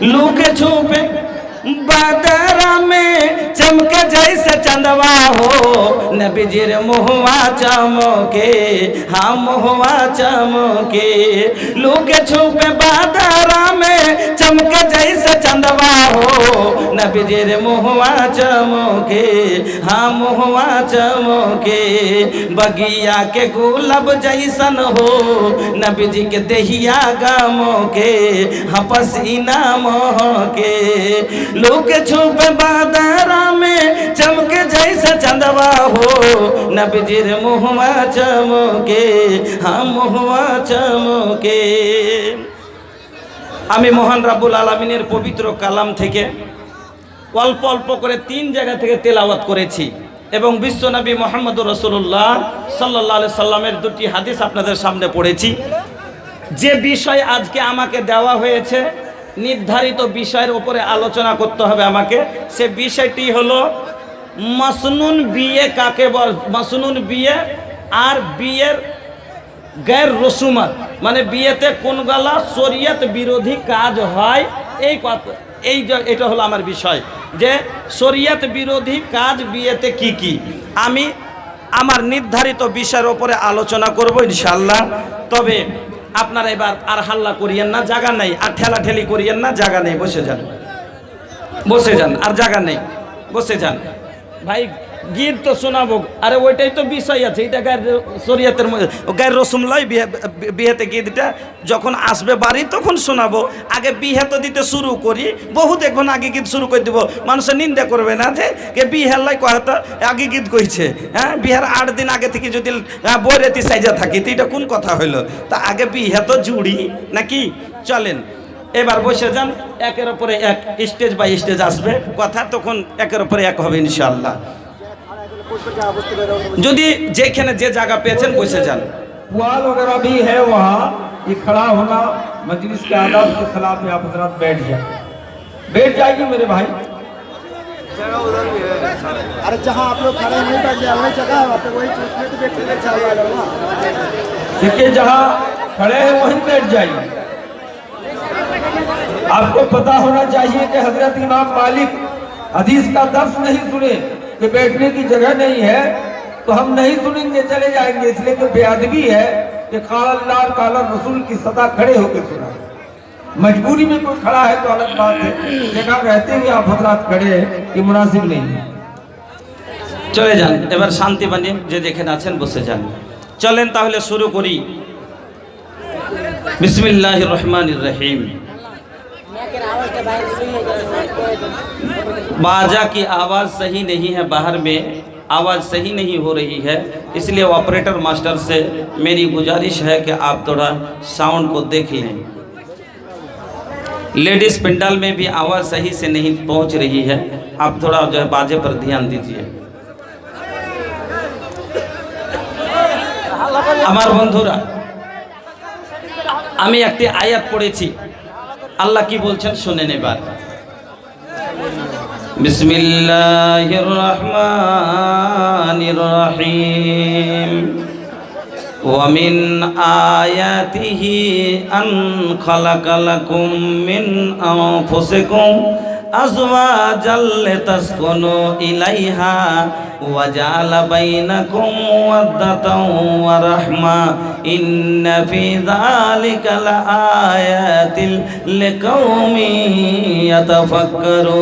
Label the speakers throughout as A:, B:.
A: लुके छुपे बादरा में चमके जैसे चंदवा हो, नबीजीर मुहवा चमके, हाँ मुहवा चमके। लुके छुपे बादरा में चमके जैसे चंदवा हो, नबीजीर मुहवा चमके, हाँ मुहवा चमके। बगिया के गुलाब जैसन हो, नबीजी के देहिया गमो के, हाँ पसीना मोह के। लोग छुपे बादरा में चमके जैसे चंदवा हो, नबीजीर मुहवा चमके, हाँ मुहवा चमके। আমি মহান রাব্বুল আলামিনের পবিত্র কালাম থেকে অল্প অল্প করে 3 জায়গা থেকে তেলাওয়াত করেছি এবং বিশ্বনবী মুহাম্মদুর রাসূলুল্লাহ সাল্লাল্লাহু আলাইহি সাল্লামের দুটি হাদিস আপনাদের সামনে পড়েছি। যে বিষয় আজকে আমাকে দেওয়া হয়েছে, নির্ধারিত বিষয়ের উপরে আলোচনা করতে হবে আমাকে, সে বিষয়টি হলো মাসনুন বিয়ে কাকে বলে, মাসনুন বিয়ে আর বিয়ের গैर রসুমাত, মানে বিয়েতে কোনগুলা শরীয়ত বিরোধী কাজ হয়, এই কথা এটা হলো আমার বিষয়, যে শরীয়ত বিরোধী কাজ বিয়েতে কি কি। আমি আমার নির্ধারিত বিষয়ের উপরে আলোচনা করব ইনশাআল্লাহ। তবে আপনারা এবার আর হাল্লা করিয়েন না, জায়গা নেই, আর ঠেলাঠেলি করিয়েন না, জায়গা নেই, বসে যান, বসে যান, আর জায়গা নেই, বসে যান। ভাই গীত তো শোনাবো, আরে ওইটাই তো বিষয় আছে, এটা শরীয়তের গায়ের রসুম লয়। বিয়েতে গীতটা যখন আসবে বাড়ি তখন শোনাবো, আগে বিয়ে তো দিতে শুরু করি। বহু দেখবেন আগে গীত শুরু করে দিব, মানুষের নিন্দা করবে না যে কে বিহার লাই কয়তো আগে গীত কইছে। হ্যাঁ, বিহার 8 দিন আগে থেকে যদি বইরেতি সাইজা থাকি তো এটা কোন কথা হইলো? তা আগে বিয়ে তো জুড়ি নাকি? চলেন এবার বসে যান, একের উপরে এক, স্টেজ বাই স্টেজ আসবে কথা, তখন একের উপরে এক হবে ইনশাআল্লাহ। যদি যেখানে যে জায়গা পেয়েছেন বসে যান।
B: पुआल वगैरह भी है वहाँ, ये खड़ा होना मजलिस के आदाब के खिलाफ है। आप हजरात बैठ जाए, बैठ जाइए मेरे भाई।
C: अरे जहाँ आप लोग खड़े नहीं बैठ जाए वही जगह है, वहाँ पे वही चीज में तो बैठने अच्छा हुआ है ना।
B: देखिए जहाँ खड़े हैं वहीं बैठ जाइए। आपको पता होना चाहिए कि हजरत इमाम मालिक हदीस का दर्स नहीं सुने कि बैठने की जगह नहीं है तो हम नहीं सुनेंगे, चले जाएंगे, इसलिए कि बेअदबी है कि काला अल्लाह काला रसूल की सदा खड़े होकर सुना। मजबूरी में कोई खड़ा है तो अलग बात है, जगह रहते हुए आप हजरात खड़े हैं ये मुनासिब नहीं है।
A: চলে যান এবার শান্তি বানিয়ে, যে যেখানে আছেন বসে যান। চলেন তাহলে শুরু করি। বিসমিল্লাহির রহমানির রহিম। बाजा की आवाज़ सही नहीं है, बाहर में आवाज़ सही नहीं हो रही है, इसलिए ऑपरेटर मास्टर से मेरी गुजारिश है कि आप थोड़ा साउंड को देख लें। लेडीज़ पंडाल में भी आवाज़ सही से नहीं पहुंच रही है, आप थोड़ा जो है बाजे पर ध्यान दीजिए। আমার বন্ধুরা, আমি একটি আয়াত পড়েছি, আল্লাহ কি বলছেন শুনেন এবার। বিসমিল্লাহির রহমানির রহিম। ওয়া মিন আয়াতিহি আন খালাকা লাকুম মিন আনফুসিকুম আজওয়াজাল লিতাসকুনু ইলাইহা ওয়া জাআলা বাইনাকুম মাওয়াদ্দাতাও ওয়া রাহমা ইন্না ফি যালিকা লাআয়াতিল লিকাউমিন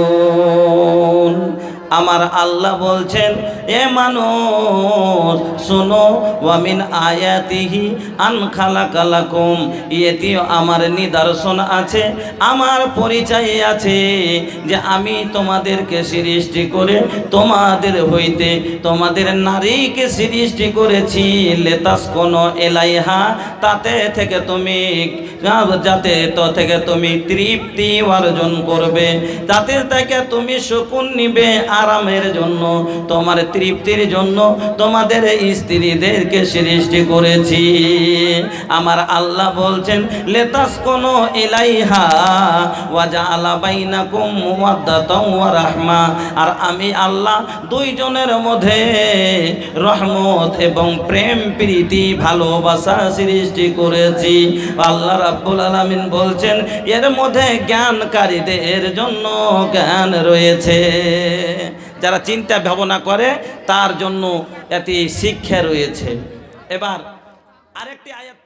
A: ইয়াতাফাক্কারুন। আমার আল্লাহ বলছেন, এ মানুষ শোনো, ওয়ামিন আয়াতিহি আন খালাকা লাকুম, এতেও আমার নিদর্শন আছে, আমার পরিচয় আছে যে আমি তোমাদেরকে সৃষ্টি করে তোমাদের হইতে তোমাদের নারীকে সৃষ্টি করেছি, লিতাসকুনু ইলাইহা, তাতে থেকে তুমি যাতে তো থেকে তুমি তৃপ্তি অর্জন করবে, তাতে থেকে তুমি সুকুন নিবে, আর আরামের জন্য, তোমার তৃপ্তির জন্য তোমাদের স্ত্রীদেরকে সৃষ্টি করেছি। আমার আল্লাহ বলছেন লিতাসকুনু ইলাইহা ওয়া জাআলা বাইনাকুম মাওয়াদ্দাতাও ওয়া রাহমা, আর আমি আল্লাহ দুইজনের মধ্যে রহমত এবং প্রেম প্রীতি ভালোবাসা সৃষ্টি করেছি। আল্লাহ রাব্বুল আলামিন বলছেন এর মধ্যে জ্ঞানকারীদের জন্য জ্ঞান রয়েছে, যারা চিন্তা ভাবনা করে তার জন্য এতে শিক্ষা রয়েছে। এবার আরেকটি আয়াত